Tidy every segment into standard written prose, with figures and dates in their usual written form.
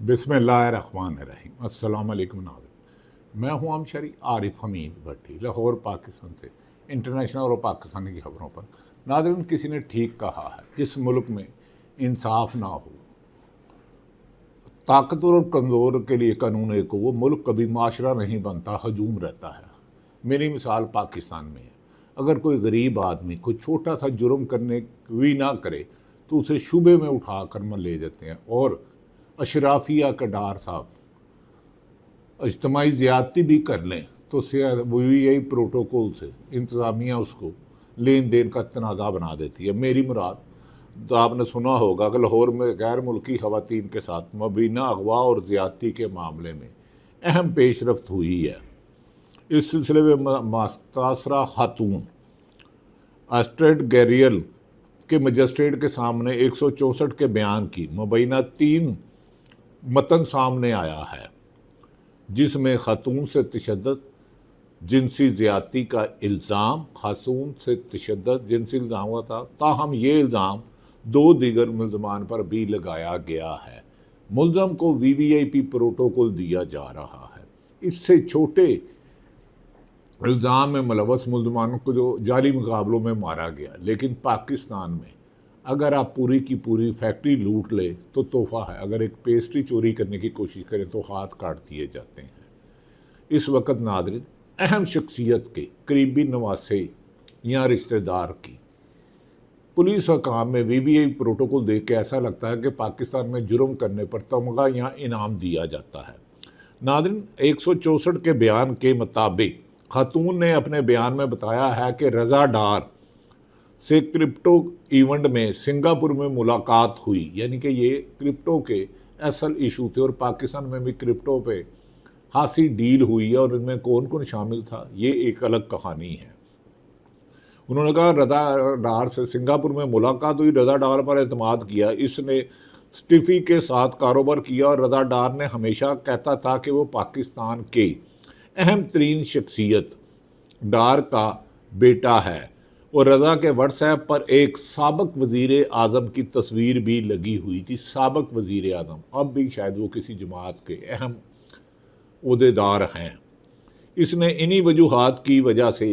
बिस्मिल्लाहिर्रहमानिर्रहीम। अस्सलाम वालेकुम नाज़रीन, मैं हूं शरी आरिफ हमीद भट्टी, लाहौर पाकिस्तान से इंटरनेशनल और पाकिस्तानी की खबरों पर। नाज़रीन, किसी ने ठीक कहा है, जिस मुल्क में इंसाफ ना हो, ताकतवर और कमज़ोर के लिए कानून एक हो, वो मुल्क कभी माशरा नहीं बनता, हजूम रहता है। मेरी मिसाल पाकिस्तान में है। अगर कोई गरीब आदमी कोई छोटा सा जुर्म करने भी ना करे तो उसे शुबे में उठा कर मन ले जाते हैं, और अशराफिया का डार साहब इज्तमाही ज़्यादती भी कर लें तो यही प्रोटोकॉल से इंतज़ामिया उसको लेन देन का तनाज़ा बना देती है। मेरी मुराद, तो आपने सुना होगा कि लाहौर में गैर मुल्की ख़वातीन के साथ मुबीना अगवा और ज़्यादती के मामले में अहम पेशरफ्त हुई है। इस सिलसिले में मुतासरा खातून एस्ट्रेड गैरियल के मजिस्ट्रेट के सामने 164 के बयान की मुबैना 3 मतन सामने आया है, जिसमें खातून से तशद्दुद जिनसी ज़्यादती का इल्ज़ाम, खातून से तशद्दुद जिनसी इल्ज़ाम हुआ था। ताहम ये इल्ज़ाम 2 दीगर मुल्ज़मान पर भी लगाया गया है। मुल्ज़म को VVIP प्रोटोकॉल दिया जा रहा है। इससे छोटे इल्ज़ाम में मुलव्वस मुल्ज़मानों को जो जाली मुकाबलों में मारा गया, लेकिन पाकिस्तान में अगर आप पूरी की पूरी फैक्ट्री लूट ले तो तोहफ़ा है, अगर एक पेस्ट्री चोरी करने की कोशिश करें तो हाथ काट दिए जाते हैं। इस वक्त नाज़रीन, अहम शख्सियत के करीबी नवासे या रिश्तेदार की पुलिस और काम में VVIP प्रोटोकॉल देख के ऐसा लगता है कि पाकिस्तान में जुर्म करने पर तमगा या इनाम दिया जाता है। नाज़रीन, 164 के बयान के मुताबिक खातून ने अपने बयान में बताया है कि रज़ा डार से क्रिप्टो इवेंट में सिंगापुर में मुलाकात हुई, यानी कि ये क्रिप्टो के असल इशू थे और पाकिस्तान में भी क्रिप्टो पे खासी डील हुई है, और इनमें कौन कौन शामिल था ये एक अलग कहानी है। उन्होंने कहा रज़ा डार से सिंगापुर में मुलाकात हुई, रज़ा डार पर एतमाद किया, इसने स्टिफ़ी के साथ कारोबार किया और रज़ा डार ने हमेशा कहता था कि वो पाकिस्तान के अहम तरीन शख्सियत डार का बेटा है, और रज़ा के व्हाट्सएप पर एक साबिक वज़ीर आज़म की तस्वीर भी लगी हुई थी। साबिक वज़ीर आज़म, अब भी शायद वो किसी जमात के अहम ओहदेदार हैं। इसने इन्हीं वजूहात की वजह से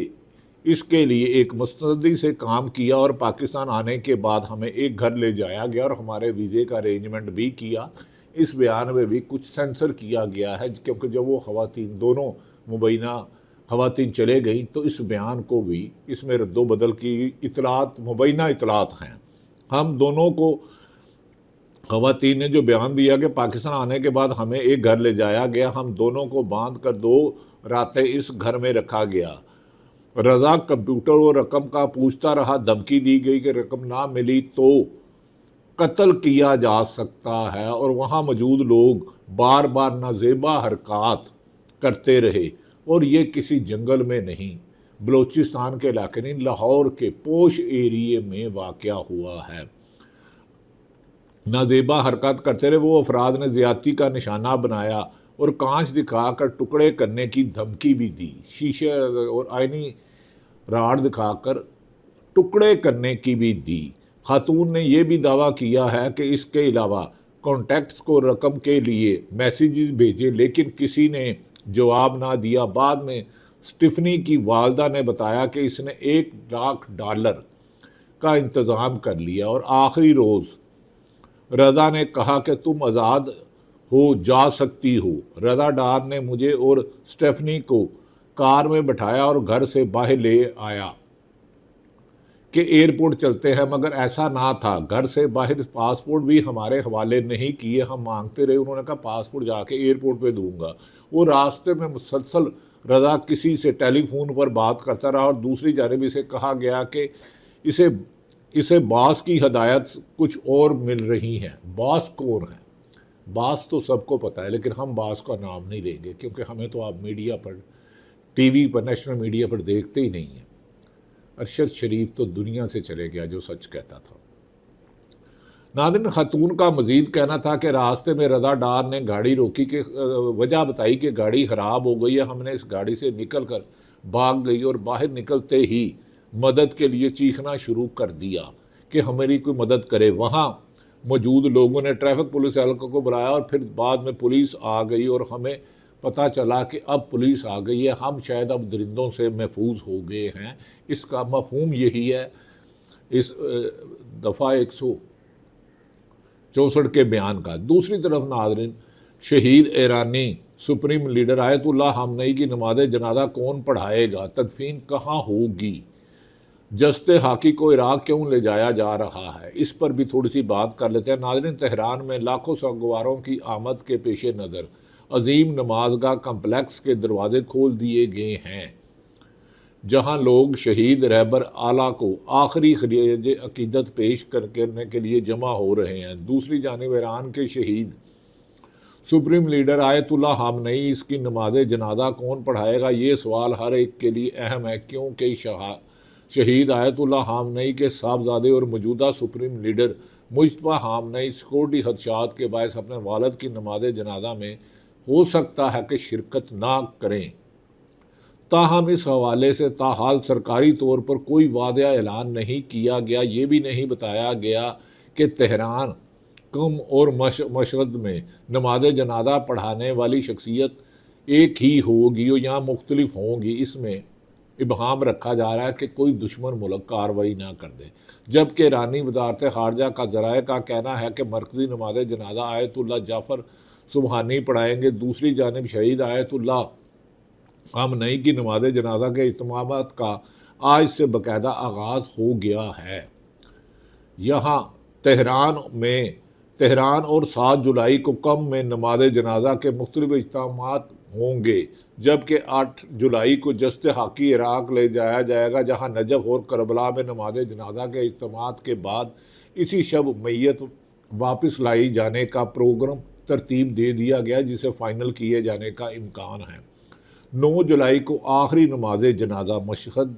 इसके लिए एक मुस्तैदी से काम किया, और पाकिस्तान आने के बाद हमें एक घर ले जाया गया और हमारे वीज़े का अरेंजमेंट भी किया। इस बयान में भी कुछ सेंसर किया गया है, क्योंकि जब वो ख़वातीन दोनों मुबैना ख़वातीन चले गई तो इस बयान को भी इसमें रद्दो बदल की इतलात, मुबैना इतलात हैं। हम दोनों को ख़वातीन ने जो बयान दिया कि पाकिस्तान आने के बाद हमें एक घर ले जाया गया, हम दोनों को बांध कर 2 रातें इस घर में रखा गया। रज़ा कंप्यूटर और रकम का पूछता रहा, धमकी दी गई कि रकम ना मिली तो कत्ल किया जा सकता है, और वहाँ मौजूद लोग बार बार नाजेबा हरकत करते रहे। और ये किसी जंगल में नहीं, बलोचिस्तान के इलाके नहीं, लाहौर के पोश एरिए में वाक़या हुआ है। नाजेबा हरकत करते रहे। वो अफराद ने ज़्यादती का निशाना बनाया और कांच दिखाकर टुकड़े करने की धमकी भी दी, शीशे और आईनी राड दिखाकर टुकड़े करने की भी दी। खातून ने यह भी दावा किया है कि इसके अलावा कॉन्टैक्ट्स को रकम के लिए मैसेजेस भेजे, लेकिन किसी ने जवाब ना दिया। बाद में स्टिफनी की वालदा ने बताया कि इसने $1 लाख का इंतज़ाम कर लिया, और आखिरी रोज़ रज़ा ने कहा कि तुम आज़ाद हो, जा सकती हो। रज़ा डार ने मुझे और स्टेफनी को कार में बिठाया और घर से बाहर ले आया कि एयरपोर्ट चलते हैं, मगर ऐसा ना था। घर से बाहर पासपोर्ट भी हमारे हवाले नहीं किए, हम मांगते रहे। उन्होंने कहा पासपोर्ट जाके एयरपोर्ट पे दूंगा। वो रास्ते में मुसलसल रज़ा किसी से टेलीफोन पर बात करता रहा, और दूसरी जानिब इसे कहा गया कि इसे बास की हदायत कुछ और मिल रही हैं। बास कौन है? बास तो सबको पता है, लेकिन हम बास का नाम नहीं लेंगे, क्योंकि हमें तो आप मीडिया पर, TV पर, नेशनल मीडिया पर देखते ही नहीं हैं। अरशद शरीफ तो दुनिया से चले गया जो सच कहता था। नाज़रीन, खातून का मज़ीद कहना था कि रास्ते में रज़ा डार ने गाड़ी रोकी कि वजह बताई कि गाड़ी ख़राब हो गई है। हमने इस गाड़ी से निकल कर भाग गई, और बाहर निकलते ही मदद के लिए चीखना शुरू कर दिया कि हमारी कोई मदद करे। वहाँ मौजूद लोगों ने ट्रैफिक पुलिस एहलकार को बुलाया और फिर बाद में पुलिस आ गई और हमें पता चला कि अब पुलिस आ गई है, हम शायद अब दरिंदों से महफूज हो गए हैं। इसका मफहूम यही है इस दफ़ा 164 के बयान का। दूसरी तरफ नाज़रीन, शहीद ईरानी सुप्रीम लीडर आयतुल्लाह खामनेई की नमाज जनाजा कौन पढ़ाएगा, तदफीन कहाँ होगी, जस्ते हाकी को इराक क्यों ले जाया जा रहा है, इस पर भी थोड़ी सी बात कर लेते हैं। नाज़रीन, तेहरान में लाखों संगवारों की आमद के पेश नज़र अजीम नमाजगाह कम्प्लेक्स के दरवाजे खोल दिए गए हैं, जहां लोग शहीद रहबर आला को आखिरी खराज अकीदत पेश करने के लिए जमा हो रहे हैं। दूसरी जानिब ईरान के शहीद सुप्रीम लीडर आयतुल्लाह खामनेई इसकी नमाज जनाजा कौन पढ़ाएगा, ये सवाल हर एक के लिए अहम है, क्योंकि शहीद आयतुल्लाह खामनेई के साहबजादे और मौजूदा supreme leader Mojtaba Khamenei security खदशात के बायस अपने वालिद की नमाज जनाजा में हो सकता है कि शिरकत ना करें। ताहम इस हवाले से ताहाल सरकारी तौर पर कोई वादा ऐलान नहीं किया गया। ये भी नहीं बताया गया कि तेहरान, कम और मशहद में नमाज जनाजा पढ़ाने वाली शख्सियत एक ही होगी या मुख्तलिफ होंगी। इसमें इबहाम रखा जा रहा है कि कोई दुश्मन मुल्क कार्रवाई ना कर दे, जबकि ईरानी वजारत खारजा का ज़राए का कहना है कि मरकज़ी नमाज जनाजा आयतुल्लाह जाफ़र सुबहानी पढ़ाएंगे। दूसरी जानिब शहीद आयतुल्लाह खामनेई की नमाज जनाजा के इत्मामात का आज से बाकायदा आगाज़ हो गया है। यहाँ तेहरान और 7 जुलाई को कम में नमाज जनाजा के मुख्तलिफ इज्तिमात होंगे, जबकि 8 जुलाई को जस्ते हाकी इराक ले जाया जाएगा, जहाँ नजफ़ और करबला में नमाज जनाजा के इज्तिमात के बाद इसी शब मैयत वापस लाई जाने का प्रोग्राम तरतीब दे दिया गया, जिसे फ़ाइनल किए जाने का इम्कान है। 9 जुलाई को आखिरी नमाज जनाजा मशहद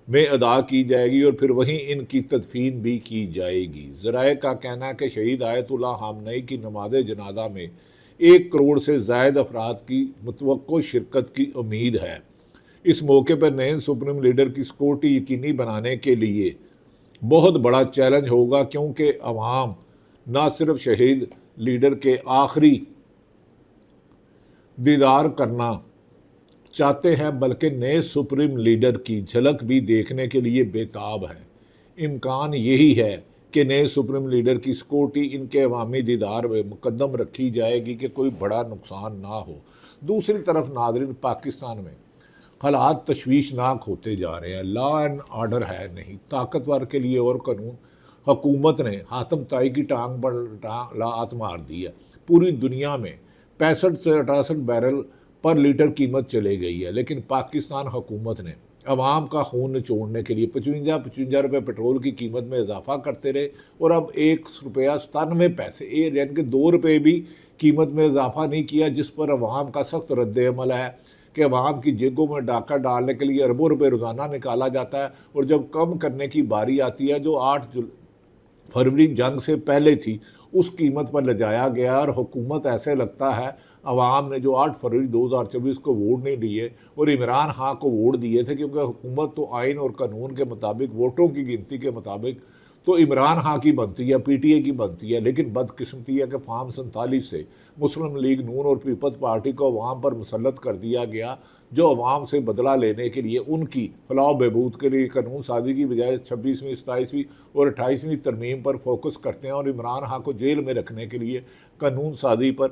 में अदा की जाएगी और फिर वहीं इनकी तदफीन भी की जाएगी। ज़राए का कहना है कि शहीद आयतुल्लाह खामनेई की नमाज जनाजा में 1 करोड़ से ज़ायद अफराद की मुतवक्को शिरकत की उम्मीद है। इस मौके पर नए सुप्रीम लीडर की सिक्योरिटी यकीनी बनाने के लिए बहुत बड़ा चैलेंज होगा, क्योंकि अवाम न सिर्फ शहीद लीडर के आखिरी दीदार करना चाहते हैं, बल्कि नए सुप्रीम लीडर की झलक भी देखने के लिए बेताब है। इम्कान यही है कि नए सुप्रीम लीडर की सिक्योरिटी इनके अवामी दीदार में मुकद्दम रखी जाएगी कि कोई बड़ा नुकसान ना हो। दूसरी तरफ नाज़रीन, पाकिस्तान में हालात तशवीशनाक होते जा रहे हैं। लॉ एंड ऑर्डर है नहीं, ताकतवर के लिए और कानून। हुकूमत ने हातम ताई की टांग पर लात मार दी है। पूरी दुनिया में 65 से 68 बैरल पर लीटर कीमत चले गई है, लेकिन पाकिस्तान हुकूमत ने अवाम का खून निचोड़ने के लिए 55 रुपये पेट्रोल की कीमत में इजाफा करते रहे और अब 1 रुपया 97 पैसे, यानी कि 2 रुपये भी कीमत में इजाफा नहीं किया, जिस पर अवाम का सख्त रद्द-ए-अमल है कि अवाम की जेबों में डाका डालने के लिए अरबों रुपये रोज़ाना निकाला जाता है, और जब कम करने की बारी आती है, जो 8 फरवरी जंग से पहले थी, उस कीमत पर ले जाया गया। और हुकूमत ऐसे लगता है अवाम ने जो 8 फरवरी 2024 को वोट नहीं दिए और इमरान खान को वोट दिए थे, क्योंकि हुकूमत तो आइन और कानून के मुताबिक, वोटों की गिनती के मुताबिक तो इमरान खान की बनती है, PTI की बनती है, लेकिन बदकिस्मती है कि फार्म 47 से मुस्लिम लीग नून और पीपल्स पार्टी को अवाम पर मुसल्लत कर दिया गया, जो अवाम से बदला लेने के लिए उनकी फलाह बहबूद के लिए कानून साजी की बजाय 26वीं, 27वीं और 28वीं तरमीम पर फोकस करते हैं और इमरान खान को जेल में रखने के लिए कानून साजी पर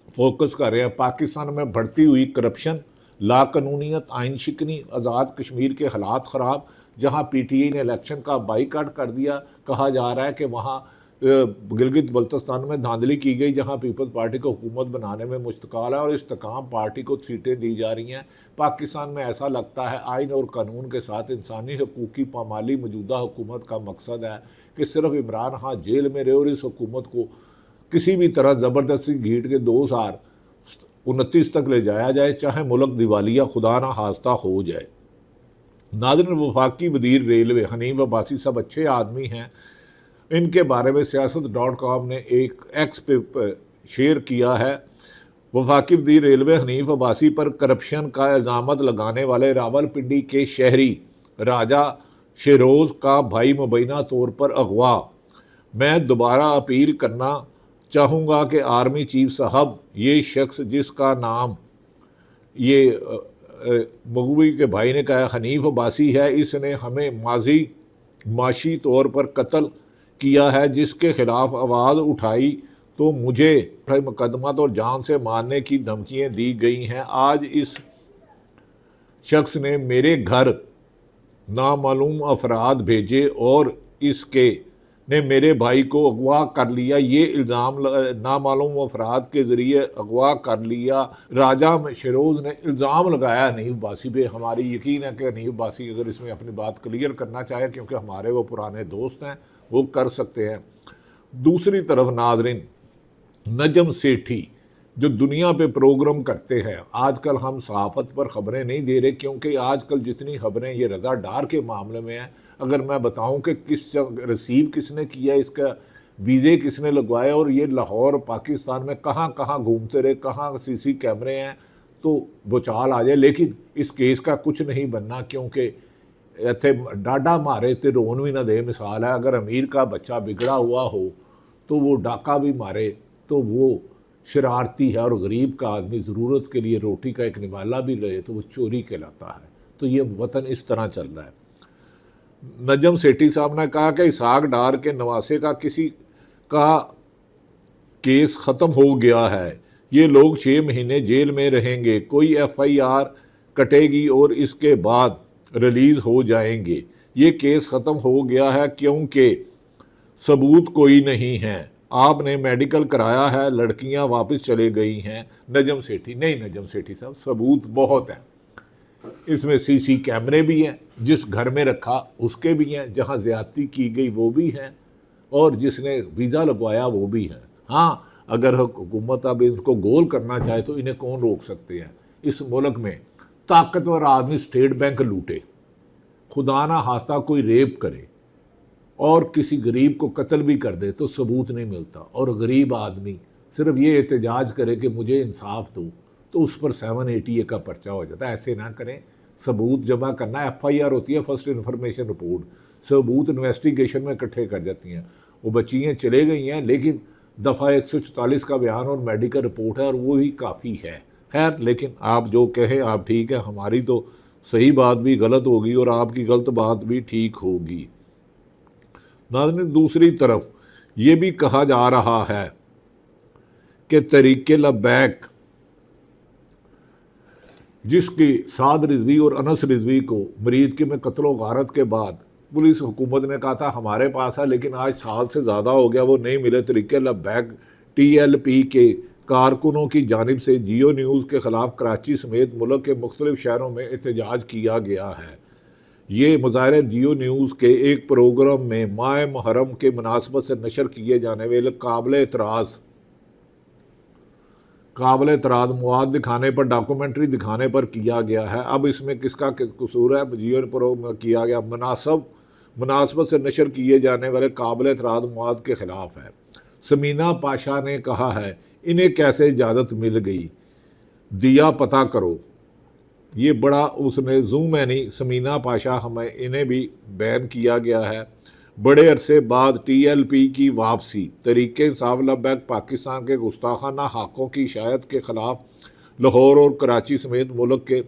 फोकस कर रहे हैं। पाकिस्तान में बढ़ती हुई करप्शन, लाकानूनीत, आइन शिकनी, आज़ाद कश्मीर के हालात ख़राब, जहां PTI ने इलेक्शन का बाइकाट कर दिया। कहा जा रहा है कि वहां गिलगित बल्तिस्तान में धांधली की गई, जहां पीपल्स पार्टी को हुकूमत बनाने में मुश्तकाल है और इस्तेकाम पार्टी को सीटें दी जा रही हैं। पाकिस्तान में ऐसा लगता है आइन और कानून के साथ इंसानी हकूक़ की पामाली मौजूदा हुकूमत का मकसद है कि सिर्फ इमरान खान जेल में रहे और इस हुकूमत को किसी भी तरह ज़बरदस्ती घीट के 2029 तक ले जाया जाए, चाहे मुल्क दिवालिया खुदा ना खास्ता हो जाए। नाज़रीन, वफाकी वज़ीर रेलवे हनीफ अब्बासी सब अच्छे आदमी हैं, इनके बारे में siyaasat.com ने एक एक्स पे शेयर किया है। वफाकी वज़ीर रेलवे हनीफ अब्बासी पर करप्शन का इल्ज़ाम लगाने वाले रावलपिंडी के शहरी राजा शेरोज़ का भाई मुबैना तौर पर अगवा। मैं दोबारा अपील करना चाहूँगा कि आर्मी चीफ साहब, ये शख्स जिसका नाम ये मगवी के भाई ने कहा हनीफ अब्बासी है, इसने हमें माशी तौर पर कत्ल किया है, जिसके खिलाफ आवाज़ उठाई तो मुझे मुकदमा और जान से मारने की धमकियाँ दी गई हैं। आज इस शख्स ने मेरे घर नामालूम अफराद भेजे और इसके ने मेरे भाई को अगवा कर लिया। ये इल्ज़ाम नामालूम अफराद के ज़रिए अगवा कर लिया। राजा शरोज़ ने इल्ज़ाम लगाया हनीफ अब्बासी पे। हमारी यकीन है कि हनीफ अब्बासी अगर इसमें अपनी बात क्लियर करना चाहे, क्योंकि हमारे वो पुराने दोस्त हैं, वो कर सकते हैं। दूसरी तरफ नाज़रीन, नजम सेठी जो दुनिया पे प्रोग्राम करते हैं, आजकल हम सहाफ़त पर ख़बरें नहीं दे रहे, क्योंकि आजकल जितनी ख़बरें ये रज़ा डार के मामले में हैं, अगर मैं बताऊं कि रिसीव किसने किया, इसका वीज़े किसने लगवाए और ये लाहौर पाकिस्तान में कहाँ कहाँ घूमते रहे, कहाँ सीसी कैमरे हैं, तो भूचाल आ जाए। लेकिन इस केस का कुछ नहीं बनना, क्योंकि इतने डाडा मारे तो रोन भी ना दे। मिसाल है, अगर अमीर का बच्चा बिगड़ा हुआ हो तो वो डाका भी मारे तो वो शरारती है, और गरीब का आदमी ज़रूरत के लिए रोटी का एक निवाला भी रहे तो वो चोरी कहलाता है। तो ये वतन इस तरह चल रहा है। नजम सेठी साहब ने कहा कि इसहाक डार के नवासे का किसी का केस ख़त्म हो गया है, ये लोग 6 महीने जेल में रहेंगे, कोई FIR कटेगी और इसके बाद रिलीज़ हो जाएंगे। ये केस ख़त्म हो गया है क्योंकि सबूत कोई नहीं है। आपने मेडिकल कराया है, लड़कियां वापस चले गई हैं। नजम सेठी नहीं, नजम सेठी साहब सबूत बहुत हैं। इसमें CC कैमरे भी हैं, जिस घर में रखा उसके भी हैं, जहां ज्यादती की गई वो भी हैं, और जिसने वीज़ा लगवाया वो भी हैं। हाँ, अगर हुकूमत अब इनको गोल करना चाहे तो इन्हें कौन रोक सकते हैं। इस मुल्क में ताकतवर आदमी स्टेट बैंक लूटे, खुदा ना हास्ता कोई रेप करे और किसी गरीब को कत्ल भी कर दे तो सबूत नहीं मिलता, और गरीब आदमी सिर्फ ये एहतजाज करे कि मुझे इंसाफ दो तो उस पर 780A का पर्चा हो जाता है। ऐसे ना करें, सबूत जमा करना। FIR होती है फर्स्ट इन्फॉर्मेशन रिपोर्ट, सबूत इन्वेस्टिगेशन में इकट्ठे कर जाती हैं। वो बच्चियाँ चले गई हैं, लेकिन दफ़ा 144 का बयान और मेडिकल रिपोर्ट है, और वो ही काफ़ी है। खैर, लेकिन आप जो कहें आप ठीक है, हमारी तो सही बात भी गलत होगी और आपकी गलत बात भी ठीक होगी। नाज़रीन, दूसरी तरफ ये भी कहा जा रहा है कि तहरीक लब्बैक, जिसकी साद रिजवी और अनस रिजवी को मरीद के में कत्ल गारत के बाद पुलिस हुकूमत ने कहा था हमारे पास है, लेकिन आज साल से ज़्यादा हो गया वो नहीं मिले। तहरीक लब्बैक TLP के कारकुनों की जानिब से जियो न्यूज़ के ख़िलाफ़ कराची समेत मुल्क के मुख्तलिफ शहरों में एहतजाज किया गया है। ये मुजाहरे जियो न्यूज़ के एक प्रोग्राम में माह मुहर्रम के मुनासबत से नशर किए जाने वाले काबिल एतराज़ मवाद दिखाने पर, डॉक्यूमेंट्री दिखाने पर किया गया है। अब इसमें किसका कसूर है? जियो प्रोग्राम किया गया मुनासबत से नशर किए जाने वाले काबिल एतराज़ मवाद के ख़िलाफ़ है। समीना पाशा ने कहा है, इन्हें कैसे इजाज़त मिल गई, दिया पता करो। ये बड़ा उसने जूम है नहीं, समीना पाशा, हमें इन्हें भी बैन किया गया है। बड़े अरसे बाद TLP की वापसी, तहरीक इंसाफ लब्बैक पाकिस्तान के गुस्ताखाना हक़ों की इशाअत के ख़िलाफ़ लाहौर और कराची समेत मुल्क के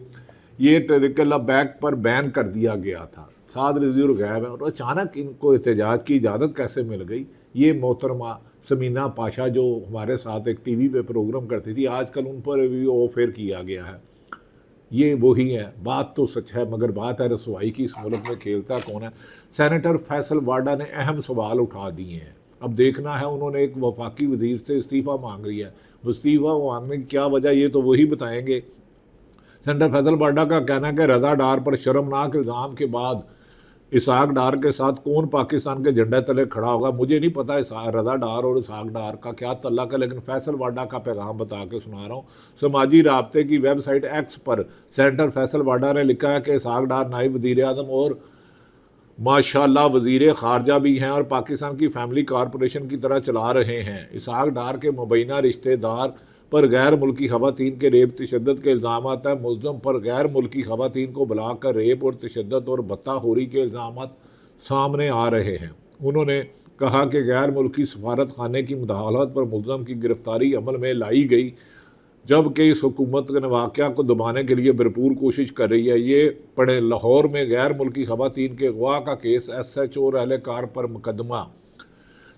ये तहरीक लब्बैक पर बैन कर दिया गया था। साद रिजवी गैब है, और अचानक इनको एहतजाज की इजाज़त कैसे मिल गई? ये मोहतरमा समीना पाशा जो हमारे साथ एक TV पे प्रोग्राम करती थी, आजकल उन पर भी ऑफर किया गया है। ये वही है, बात तो सच है, मगर बात है रसवाई की। इस मुल्क में खेलता कौन है? सेनेटर फैसल वाडा ने अहम सवाल उठा दिए हैं। अब देखना है, उन्होंने एक वफाकी वजीर से इस्तीफ़ा मांग लिया है। इस्तीफ़ा मांगने की क्या वजह, ये तो वही बताएंगे। सेनेटर फैसल वाडा का कहना है कि रज़ा डार पर शर्मनाक इल्ज़ाम के बाद इसहाक डार के साथ कौन पाकिस्तान के झंडे तले खड़ा होगा। मुझे नहीं पता रज़ा डार और इसहाक डार का क्या तल्लक है, लेकिन फैसल वाडा का पैगाम बता के सुना रहा हूँ। समाजी राब्ते की वेबसाइट X पर सेनेटर फैसल वाडा ने लिखा है कि इसहाक डार नायब वज़ीर आज़म और माशाल्लाह वज़ीर ख़ारजा भी हैं और पाकिस्तान की फैमिली कॉरपोरेशन की तरह चला रहे हैं। इसहाक डार के मुबैना रिश्तेदार पर गैर मुल्की ख़वातीन के रेप तशद्दुद के इल्ज़ाम है। मुल्ज़म पर गैर मुल्की ख़वातीन को बुलाकर रेप और तशद्दुद और बत्ताखोरी के इल्ज़ाम सामने आ रहे हैं। उन्होंने कहा कि गैर मुल्की सफारत खाने की मुदाखलत पर मुलजम की गिरफ्तारी अमल में लाई गई, जबकि इस हुकूमत ने वाक़या को दबाने के लिए भरपूर कोशिश कर रही है। ये पढ़े, लाहौर में गैर मुल्की खवातीन के अगवा का केस, SHO और अहलकार पर मुकदमा।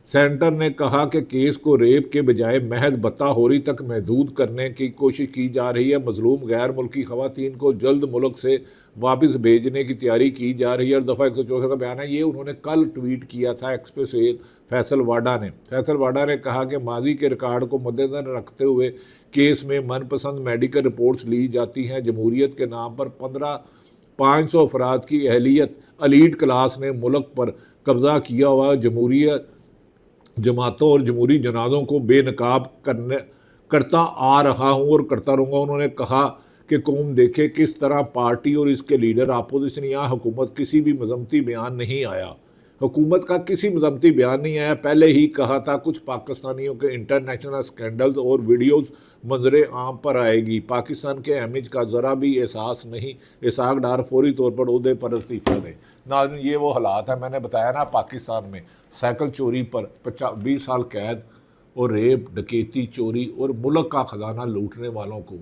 सेंटर ने कहा कि केस को रेप के बजाय महज बत्ताहोरी तक महदूद करने की कोशिश की जा रही है। मजलूम गैर मुल्की खवातीन को जल्द मुल्क से वापस भेजने की तैयारी की जा रही है। और दफ़ा 164 का बयान है, ये उन्होंने कल ट्वीट किया था एक्सप्रेस फैसल वाडा ने। फैसल वाडा ने कहा कि माजी के रिकॉर्ड को मद्देनजर रखते हुए केस में मनपसंद मेडिकल रिपोर्ट्स ली जाती हैं। जमहूरियत के नाम पर 500 अफराद की अहलियत अलीट क्लास ने मुल्क पर कब्जा किया हुआ जमहूरियत जमातों और जमहूरी जनाजों को बेनकाब करता आ रहा हूँ और करता रहूँगा। उन्होंने कहा कि कौम देखे किस तरह पार्टी और इसके लीडर अपोजिशन या हुकूमत किसी भी मजम्मती बयान नहीं आया। हुकूमत का किसी मजम्मती बयान नहीं आया। पहले ही कहा था कुछ पाकिस्तानियों के इंटरनेशनल स्कैंडल्स और वीडियोस मंजरे आम पर आएगी। पाकिस्तान के इमेज का ज़रा भी एहसास नहीं। इसाक डार फौरी तौर पर ओहदे पर इस्तीफ़ा दें। नाज़रीन, ये वो हालात है, मैंने बताया ना, पाकिस्तान में साइकिल चोरी पर 20 साल कैद और रेप, डकैती, चोरी और मुल्क का ख़जाना लूटने वालों को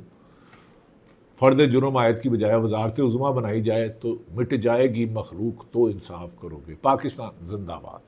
फ़र्द जुर्म आयत की बजाय वजारत उज़्मा बनाई जाए तो मिट जाएगी मखलूक, तो इंसाफ करोगे। पाकिस्तान जिंदाबाद।